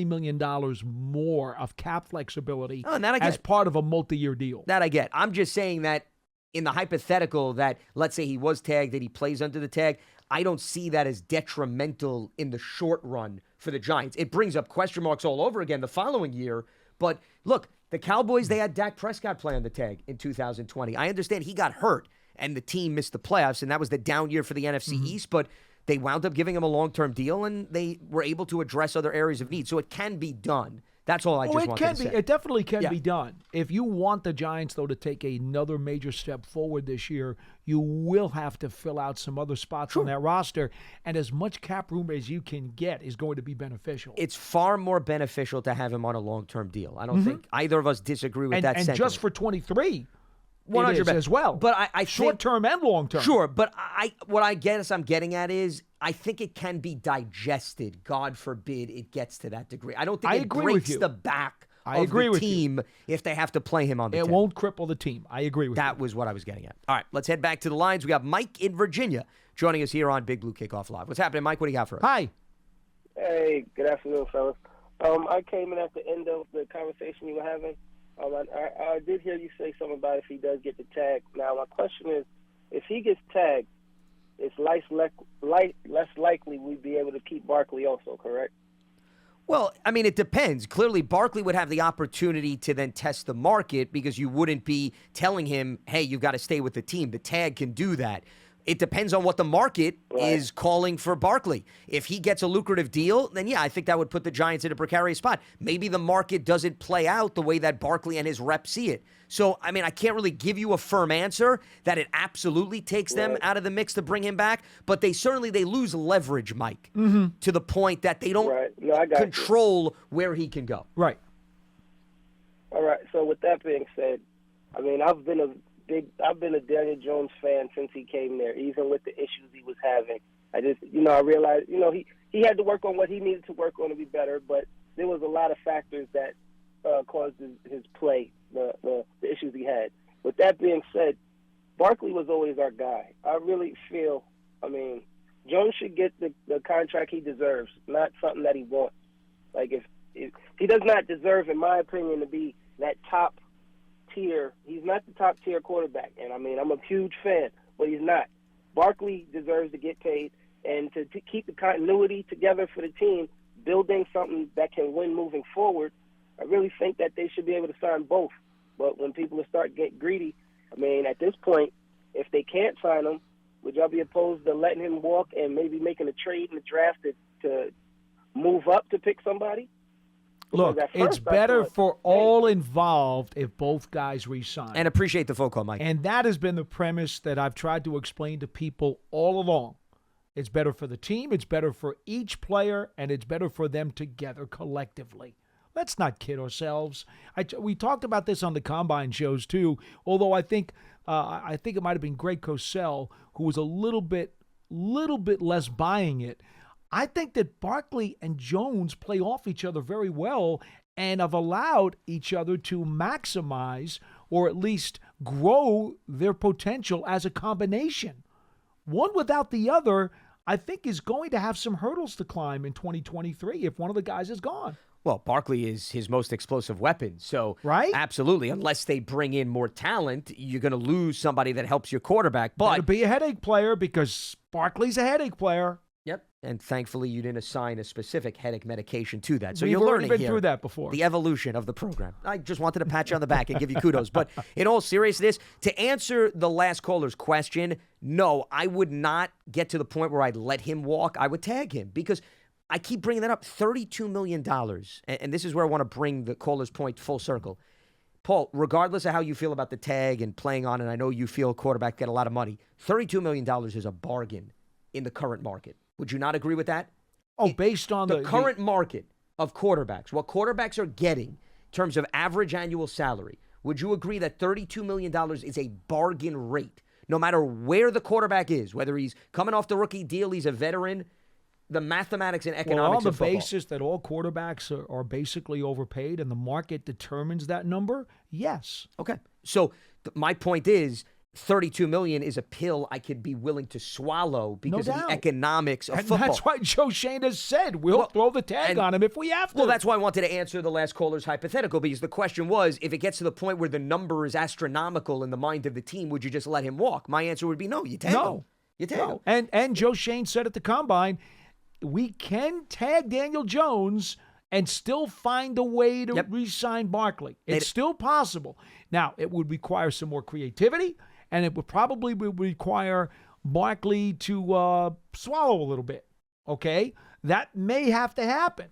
million more of cap flexibility as part of a multi-year deal. That I get. I'm just saying that in the hypothetical that, let's say he was tagged, that he plays under the tag, I don't see that as detrimental in the short run for the Giants. It brings up question marks all over again the following year. But look, the Cowboys, they had Dak Prescott play on the tag in 2020. I understand he got hurt and the team missed the playoffs, and that was the down year for the NFC East, but they wound up giving him a long-term deal, and they were able to address other areas of need. So it can be done. That's all I just wanted to say. It definitely can be done. If you want the Giants, though, to take another major step forward this year, you will have to fill out some other spots on that roster. And as much cap room as you can get is going to be beneficial. It's far more beneficial to have him on a long-term deal. I don't think either of us disagree with that sentiment. And just for 23, It is as well. But I short think, term and long term. Sure, but what I guess I'm getting at is I think it can be digested. God forbid it gets to that degree. I don't think it breaks the back of the team if they have to play him on the 10. It won't cripple the team. I agree with you. That was what I was getting at. All right, let's head back to the lines. We got Mike in Virginia joining us here on Big Blue Kickoff Live. What's happening, Mike? What do you got for us? Hi. Hey, good afternoon, fellas. I came in at the end of the conversation you were having. I did hear you say something about if he does get the tag. Now, my question is, if he gets tagged, it's less likely we'd be able to keep Barkley also, correct? Well, I mean, it depends. Clearly, Barkley would have the opportunity to then test the market because you wouldn't be telling him, hey, you've got to stay with the team. The tag can do that. It depends on what the market is calling for Barkley. If he gets a lucrative deal, then yeah, I think that would put the Giants in a precarious spot. Maybe the market doesn't play out the way that Barkley and his reps see it. So, I mean, I can't really give you a firm answer that it absolutely takes them out of the mix to bring him back, but they lose leverage, Mike, to the point that they don't control where he can go. Right. All right. So with that being said, I mean, I've been a Daniel Jones fan since he came there, even with the issues he was having. I realized, he had to work on what he needed to work on to be better, but there was a lot of factors that caused his play, the issues he had. With that being said, Barkley was always our guy. I really feel, Jones should get the contract he deserves, not something that he wants. Like, if he does not deserve, in my opinion, to be that top tier. He's not the top tier quarterback, and I'm a huge fan, but he's not. Barkley deserves to get paid, and to keep the continuity together for the team, building something that can win moving forward. I really think that they should be able to sign both. But when people start getting greedy, at this point, if they can't sign him, would y'all be opposed to letting him walk and maybe making a trade in the draft to move up to pick somebody? Look, it's better for all involved if both guys re-sign. And appreciate the phone call, Mike. And that has been the premise that I've tried to explain to people all along. It's better for the team, it's better for each player, and it's better for them together collectively. Let's not kid ourselves. We talked about this on the Combine shows too, although I think it might have been Greg Cosell who was a little bit less buying it. I think that Barkley and Jones play off each other very well and have allowed each other to maximize or at least grow their potential as a combination. One without the other, I think, is going to have some hurdles to climb in 2023 if one of the guys is gone. Well, Barkley is his most explosive weapon. So, right? Absolutely. Unless they bring in more talent, you're going to lose somebody that helps your quarterback. But better be a headache player because Barkley's a headache player. Yep. And thankfully, you didn't assign a specific headache medication to that. So We've you're learning been here through that before. The evolution of the program. I just wanted to pat you on the back and give you kudos. But in all seriousness, to answer the last caller's question, no, I would not get to the point where I'd let him walk. I would tag him because I keep bringing that up. $32 million. And this is where I want to bring the caller's point full circle. Paul, regardless of how you feel about the tag and playing on, and I know you feel quarterbacks get a lot of money, $32 million is a bargain in the current market. Would you not agree with that? Oh, based on the current market of quarterbacks, what quarterbacks are getting in terms of average annual salary, would you agree that $32 million is a bargain rate? No matter where the quarterback is, whether he's coming off the rookie deal, he's a veteran, the mathematics and economics of football. On the basis that all quarterbacks are basically overpaid and the market determines that number, yes. Okay. So my point is, $32 million is a pill I could be willing to swallow because of the economics of football. That's why Joe Shane has said we'll throw the tag on him if we have to. Well, that's why I wanted to answer the last caller's hypothetical, because the question was, if it gets to the point where the number is astronomical in the mind of the team, would you just let him walk? My answer would be no. You tag him. You tag him. And Joe Shane said at the Combine, we can tag Daniel Jones and still find a way to re-sign Barkley. It's still possible. Now, it would require some more creativity, and it would probably require Barkley to swallow a little bit, okay? That may have to happen,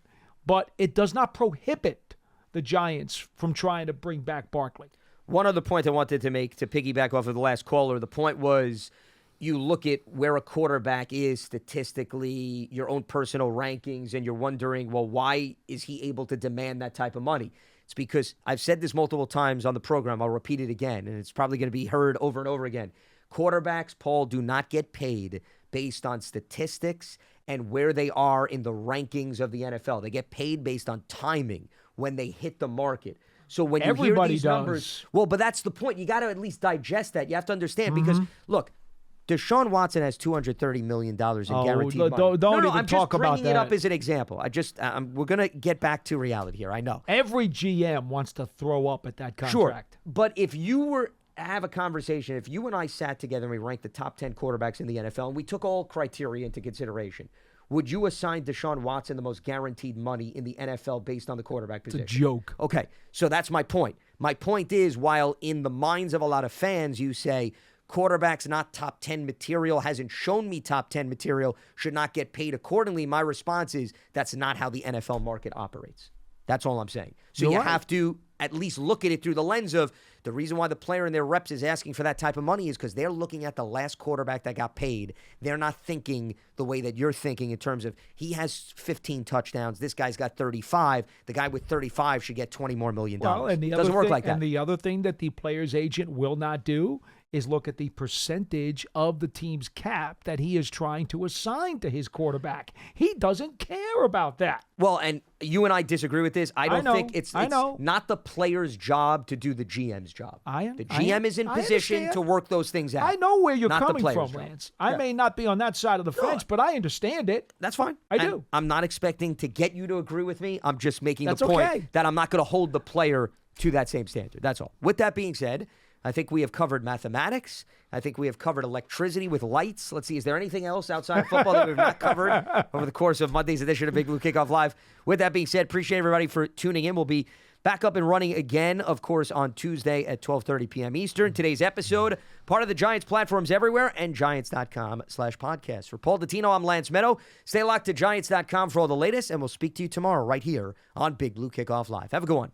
but it does not prohibit the Giants from trying to bring back Barkley. One other point I wanted to make to piggyback off of the last caller, the point was you look at where a quarterback is statistically, your own personal rankings, and you're wondering, well, why is he able to demand that type of money? It's because I've said this multiple times on the program. I'll repeat it again, and it's probably going to be heard over and over again. Quarterbacks, Paul, do not get paid based on statistics and where they are in the rankings of the NFL. They get paid based on timing when they hit the market. So when you hear these numbers, well, but that's the point. You got to at least digest that. You have to understand because, look, Deshaun Watson has $230 million in guaranteed money. Don't even I'm talk just about bringing it up as an example. We're going to get back to reality here. I know. Every GM wants to throw up at that contract. Sure, but if you were have a conversation, if you and I sat together and we ranked the top 10 quarterbacks in the NFL and we took all criteria into consideration, would you assign Deshaun Watson the most guaranteed money in the NFL based on the quarterback position? It's a joke. Okay, so that's my point. My point is, while in the minds of a lot of fans, you say, quarterback's not top 10 material, hasn't shown me top 10 material, should not get paid accordingly, my response is, that's not how the NFL market operates. That's all I'm saying. So you have to at least look at it through the lens of the reason why the player and their reps is asking for that type of money is because they're looking at the last quarterback that got paid. They're not thinking the way that you're thinking in terms of he has 15 touchdowns. This guy's got 35. The guy with 35 should get $20 more million. Well, and it doesn't work like that. And the other thing that the player's agent will not do is look at the percentage of the team's cap that he is trying to assign to his quarterback. He doesn't care about that. Well, and you and I disagree with this. I don't think it's not the player's job to do the GM's job. The GM is in position to work those things out. I know where you're coming from, job. Lance. I may not be on that side of the fence, but I understand it. That's fine. I do. I'm not expecting to get you to agree with me. I'm just making the point that I'm not going to hold the player to that same standard. That's all. With that being said, I think we have covered mathematics. I think we have covered electricity with lights. Let's see, is there anything else outside of football that we've not covered over the course of Monday's edition of Big Blue Kickoff Live? With that being said, appreciate everybody for tuning in. We'll be back up and running again, of course, on Tuesday at 12:30 p.m. Eastern. Today's episode, part of the Giants platforms everywhere and Giants.com/podcast. For Paul Dottino, I'm Lance Medow. Stay locked to Giants.com for all the latest, and we'll speak to you tomorrow right here on Big Blue Kickoff Live. Have a good one.